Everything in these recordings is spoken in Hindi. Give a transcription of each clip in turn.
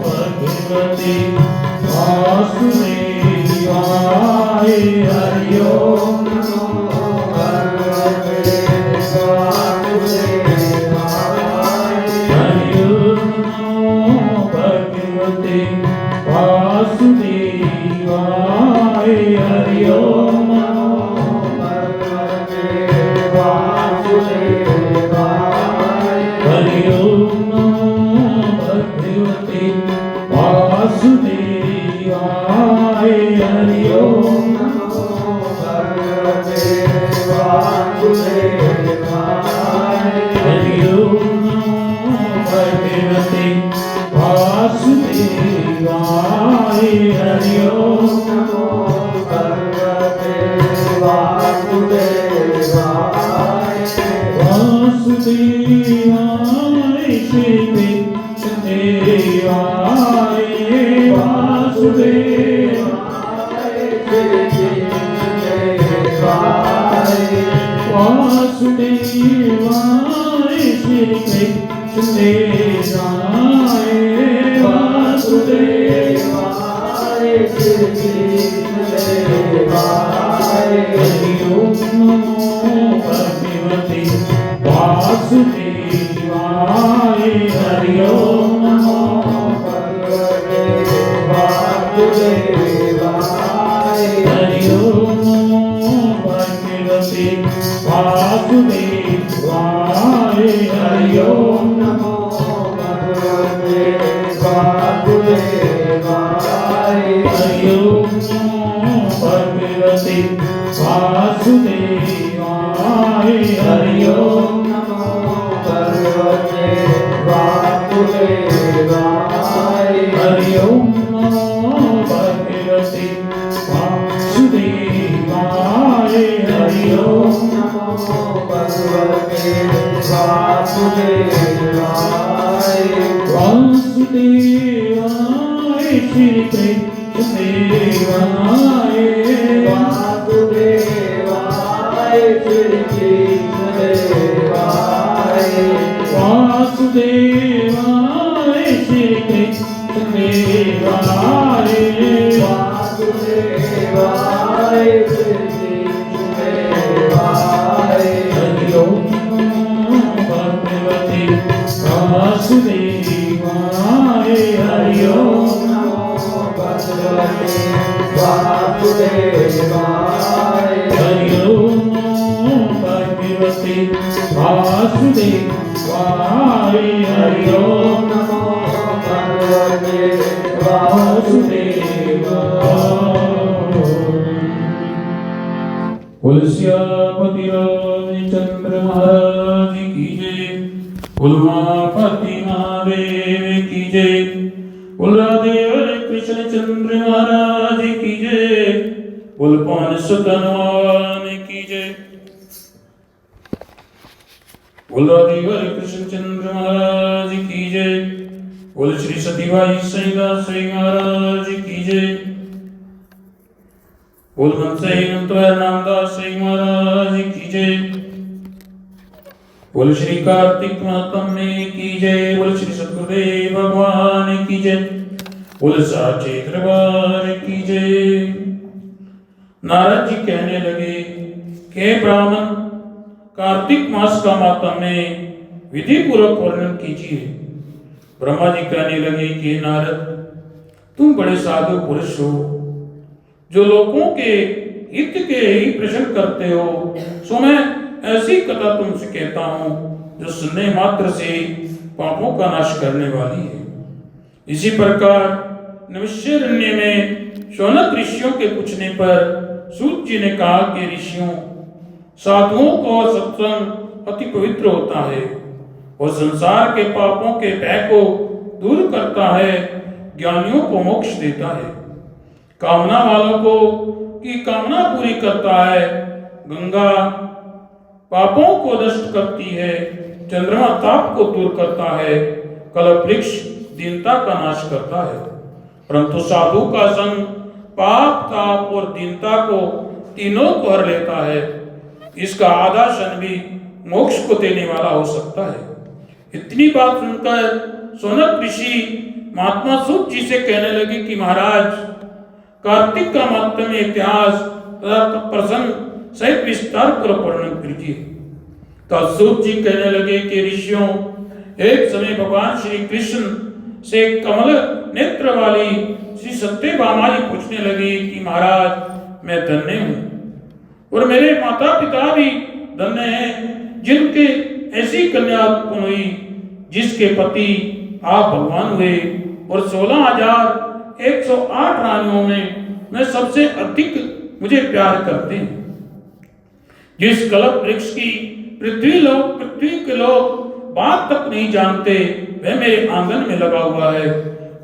भगवते वासुदेवाय हरि ओम नमो भगवते वासुदेवाय हरि ओम नमो भगवते वासुदेवाय हरि ओम नमो भगवते वासुदेवाय हरि ओम नमो भगवते वासुदेवाय हरि ओम नमो भगवते वासुदेवाय हरि ओम नमो भगवते वासुदेवाय हरि ओम नमो भगवते वासुदेवाय वासुदेवाय श्री कृष्णदेवाय वासुदेवाय श्री कृष्णदेवाय वासुदेवाय श्री कृष्णदेवाय वासुदेवाय श्री कृष्णदेवाय हरि ओम नमो भगवते वासुदेवाय हरि ओम नमो भगवते वासुदेवाय हरि ओम नमो भगवते वासुदेवाय हरि ओम नमो भगवते वासुदेवाय हरि ओम नमो भगवते वासुदेवाय हरि ओम नमो भगवते वासुदेवाय हरि ओम नमो भगवते वासुदेवाय हरि ओम नमो भगवते वासुदेवाय वासुदेवाय श्री कृष्णदेवाय वासुदेवाय श्री कृष्णदेवाय वासुदेवाय श्री कृष्णदेवाय वासुदेवाय श्री कृष्णदेवाय हरि ओम नमो भगवते वासुदेवाय हरि ओम नमो भगवते वासुदेवाय हरि ओम नमो भगवते वासुदेवाय हरि ओम नमो भगवते वासुदेवाय। तुलसियापति रामचंद्र महाराज की जय। उमापति महादेव की जय। राधे कृष्ण चंद्र महाराज की जय। पवन सुत हनुमान की जय। राधे कृष्ण चंद्र महाराज की जय। श्री सतीबाई सैदास महाराज की जय। मनसई नामदास महाराज की जय। श्री कार्तिक महात्म्य की जय। श्री सतगुरुदेव भगवान की जय। साचे दरबार की जय। नारद जी कहने लगे, हे ब्राह्मण, कार्तिक मास का महात्म्य विधि पूर्वक वर्णन कीजिए। ब्रह्मा जी कहने लगे कि नारद, तुम बड़े साधु पुरुष हो, जो लोगों के हित के ही प्रश्न करते हो, सो मैं ऐसी कथा तुमसे कहता हूं जो सुनने मात्र से पापों का नाश करने वाली है। इसी प्रकार नैमिषारण्य में शौनक ऋषियों के पूछने पर सूत जी ने कहा कि ऋषियों, साधुओं को सत्संग अति पवित्र होता है और संसार के पापों के भय को दूर करता है, ज्ञानियों को मोक्ष देता है, कामना वालों को की कामना पूरी करता है, गंगा पापों को नष्ट करती है, चंद्रमा ताप को दूर करता है, कल्प वृक्ष दीनता का नाश करता है। परंतु साधु का संग पाप, ताप और दीनता को तीनों को हर लेता है। इसका आधा क्षण भी मोक्ष को देने वाला हो सकता है। इतनी बात सुनकर सोनक ऋषि महात्मा सूत जी से कहने लगे कि महाराज, कार्तिक का महात्म्य इतिहास तथा प्रसंग सहित विस्तार पूर्वक वर्णन कीजिए। तो सूत जी कहने लगे कि ऋषियों, एक समय भगवान श्री कृष्ण से कमल नेत्र वाली श्री सत्यभामा जी पूछने लगी कि महाराज, मैं धन्य हूँ और मेरे माता पिता भी धन्य हैं, जिनके ऐसी कन्या उत्पन्न हुई जिसके पति आप भगवान हुए, और 16,108 रानियों में मैं सबसे अधिक मुझे प्यार करते हैं। जिस कल्प वृक्ष की पृथ्वी के लोग बात तक नहीं जानते, वह मेरे आंगन में लगा हुआ है।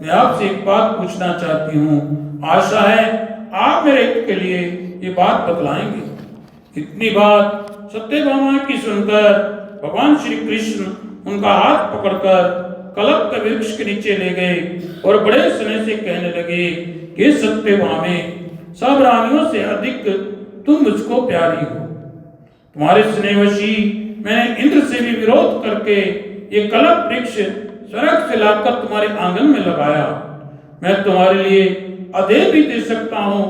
मैं आपसे एक बात पूछना चाहती हूँ, आशा है आप मेरे हित के लिए ये बात बतलाएंगे। इतनी बात सत्यभामा की सुनकर भगवान श्री कृष्ण उनका हाथ पकड़कर कल्प के वृक्ष के नीचे ले गए और बड़े स्नेह से कहने लगे कि सत्यभामे, सब रानियों से अधिक तुम मुझको प्यारी हो। तुम्हारे स्नेहवशी मैंने इंद्र से भी विरोध करके ये कल्प वृक्ष स्वर्ग से लाकर तुम्हारे आंगन में लगाया। मैं तुम्हारे लिए अधे भी दे सकता हूँ,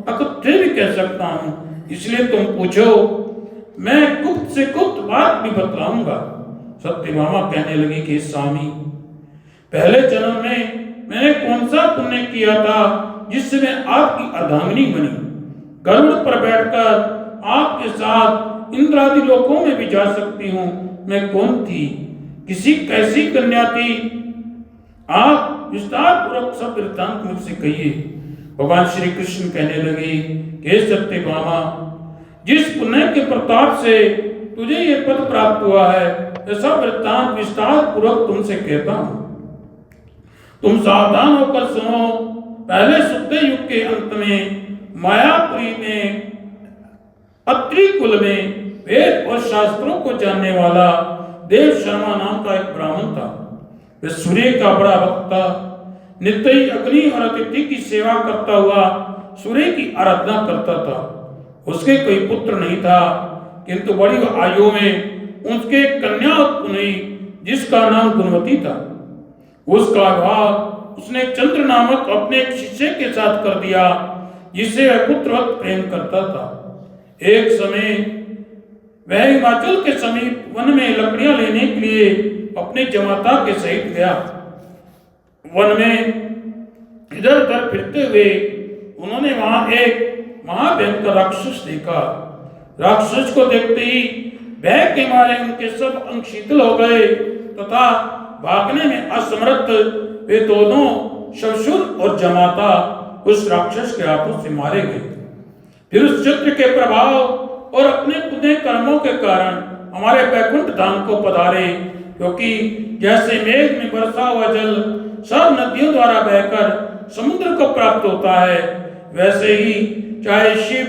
अकुत्थे भी कह सकता हूँ, इसलिए तुम पूछो, मैं गुप्त से गुप्त बात भी बतलाऊंगा। सत्यभामा कहने लगी कि स्वामी, पहले जन्म में मैंने कौन सा पुण्य किया था जिससे मैं आपकी अर्धांगिनी बनी, गरुड़ पर बैठकर आपके साथ इंद्र आदि लोकों में भी जा सकती हूँ। मैं कौन थी, किसी कैसी कन्या थी, आप विस्तार पूर्वक सब वृत्तांत मुझसे कहिए। भगवान श्री कृष्ण कहने लगे कि सत्यभामा, जिस पुण्य के प्रताप से तुझे ये पद प्राप्त हुआ है, यह सब वृत्तांत विस्तार पूर्वक तुमसे कहता हूँ। तुम सावधान होकर सुनो। पहले शुद्ध युग के अंत में मायापुरी में अत्रि कुल में वेद और शास्त्रों को जानने वाला देव शर्मा नाम का एक ब्राह्मण था। वह सूर्य का बड़ा भक्त था। नित्य ही अग्नि और अतिथि की सेवा करता हुआ सूर्य की आराधना करता था। उसके कोई पुत्र नहीं था, किंतु बड़ी आयु में उसके कन्या उत्पन्न हुई जिसका नाम गुणवती था। उसका विवाह उसने चंद्र नामक अपने एक शिष्य के साथ कर दिया, जिससे वह पुत्रवत प्रेम करता था। एक समय वह हिमाचल के समीप वन में लकड़ियां लेने के लिए अपने जमाता के सहित गया। वन में इधर उधर फिरते हुए उन्होंने वहां एक महाभयंकर राक्षस देखा। राक्षस को देखते ही भय के मारे उनके सब अंग शीतल हो गए तथा भागने में असमर्थ वे दोनों शवशुर और जमाता उस राक्षस के हाथों से मारे गए। फिर उस चित्र के प्रभाव और अपने पुण्य कर्मों के कारण हमारे बैकुंठ धाम को पधारे, क्योंकि जैसे मेघ में बरसा हुआ जल सब नदियों द्वारा बहकर समुद्र को प्राप्त होता है, वैसे ही चाहे शिव,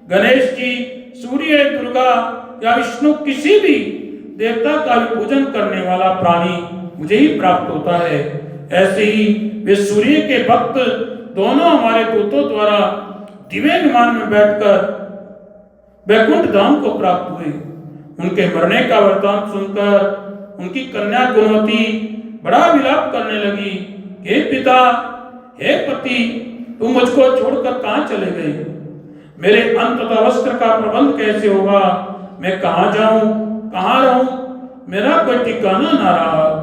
गणेश जी, सूर्य, दुर्गा या विष्णु किसी भी देवता का भी पूजन करने वाला प्राणी मुझे ही प्राप्त होता है। ऐसे ही वे सूर्य के भक्त दोनों हमारे दूतों द्वारा दिव्य विमान में बैठकर बैकुंठ धाम को प्राप्त हुए। उनके मरने का वृतांत सुनकर उनकी कन्या गुणवती बड़ा विलाप करने लगी। हे पिता, हे पति, तुम मुझको छोड़कर कहाँ चले गए? मेरे अन्न तथा वस्त्र का प्रबंध कैसे होगा? मैं कहाँ जाऊं, कहाँ रहूं? मेरा कोई ठिकाना ना रहा।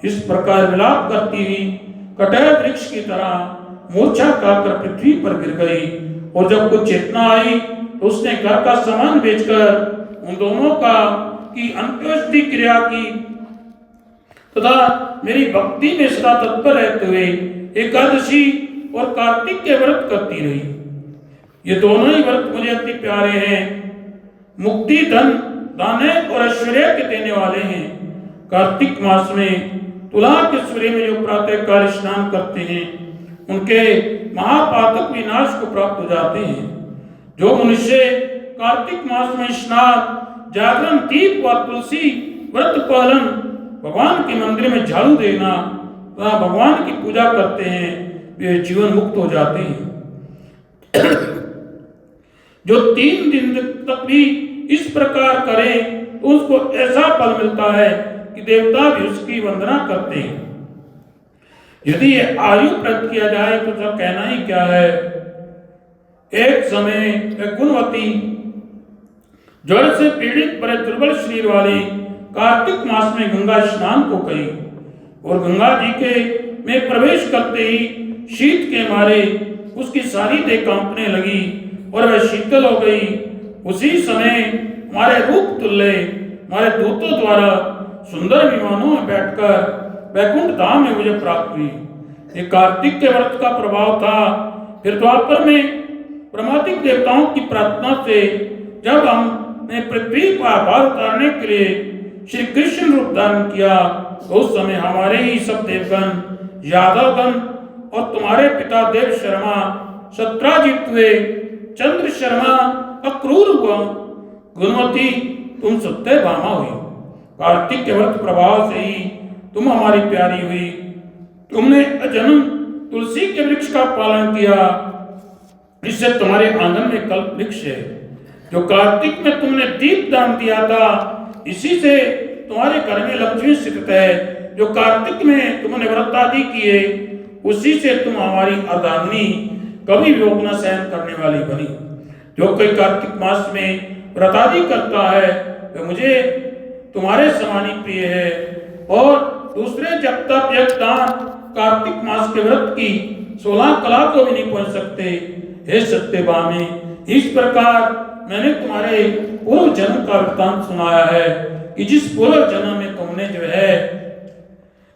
इस प्रकार विलाप करती हुई कटहल वृक्ष की तरह मूर्छा खाकर पृथ्वी पर गिर गई, और जब कुछ चेतना आई तो उसने घर का सामान बेचकर उन दोनों का की अंत्येष्टि क्रिया की तथा मेरी भक्ति में सदा तत्पर रहते हुए एकादशी और कार्तिक के व्रत करती रही। ये दोनों ही व्रत मुझे अति प्यारे हैं। मुक्ति, धन, दाने और ऐश्वर्य के देने वाले हैं। कार्तिक मास में तुला के सूर्य में जो प्रातः काल स्नान करते हैं, उनके महापातक विनाश को प्राप्त हो जाते हैं। जो मनुष्य कार्तिक मास में स्नान, जागरण, दीप व तुलसी व्रत पालन, भगवान के मंदिर में झाड़ू देना तथा भगवान की पूजा करते हैं, वे जीवन मुक्त हो जाते हैं। जो 3 दिन तक भी इस प्रकार करे तो उसको ऐसा फल मिलता है कि देवता भी उसकी वंदना करते हैं। यदि ये आयु प्राप्त किया जाए तो सब कहना ही क्या है। एक समय एक गुणवती ज्वर से पीड़ित बड़े दुर्बल शरीर वाली कार्तिक मास में गंगा स्नान को गई और गंगा जी के में प्रवेश करते ही शीत के मारे उसकी सारी देह कांपने लगी और वह शीतल हो गई। उसी समय हमारे रूप तुल्य हमारे दूतों द्वारा सुंदर विमानों में बैठकर वैकुंठ धाम में मुझे प्राप्त हुई। ये कार्तिक के व्रत का प्रभाव था। फिर द्वापर में ब्रह्मादिक देवताओं की प्रार्थना से जब हमने पृथ्वी पर आभार उतारने के लिए श्री कृष्ण रूप धारण किया तो उस समय हमारे ही सब देवगण यादवगण और तुम्हारे पिता देव शर्मा सत्राजित हुए, चंद्र शर्मा अक्रूर हुआ, गुणवती तुम सत्यभामा हुई। कार्तिक के व्रत प्रभाव से ही तुम हमारी प्यारी हुई। तुमने अजन्म तुलसी के वृक्ष का पालन किया, इससे तुम्हारे आंगन में कल्प वृक्ष है। जो कार्तिक में तुमने दीप दान दिया था, इसी से तुम्हारे घर में लक्ष्मी स्थित है। जो कार्तिक में तुमने व्रत आदि किए, उसी से तुम हमारी अर्धांगिनी कभी वियोग न सहन करने वाली बनी। जो कोई कार्तिक मास में व्रत आदि करता है वह मुझे तुम्हारे समान ही प्रिय है। और दूसरे जब तक यज्ञ दान कार्तिक मास के व्रत की 16 कला को भी नहीं पहुंच सकते। हे सत्यभामे, इस प्रकार मैंने तुम्हारे पूर्व जन्म का वृत्तांत सुनाया है कि जिस पूर्व जन्म में तुमने जो है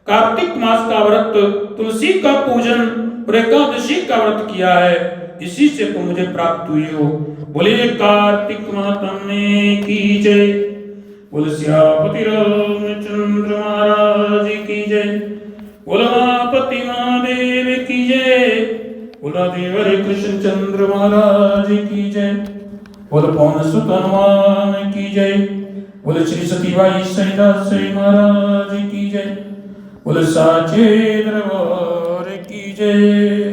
कार्तिक मास का व्रत, तुलसी का पूजन और एकादशी का व्रत किया है, इसी से तुम मुझे प्राप्त हुई हो। बोले कार्तिक महात्म्य की जय। बोल श्यामपति रामचंद्र महाराज की जय। बोल मापति महादेव की जय। बोला देव हरे कृष्ण चंद्र महाराज की जय। बोल पवन सुत हनुमान की जय। बोल श्री सतीबाई सहिदास महाराज की जय। बोल साचे दरबार की जय।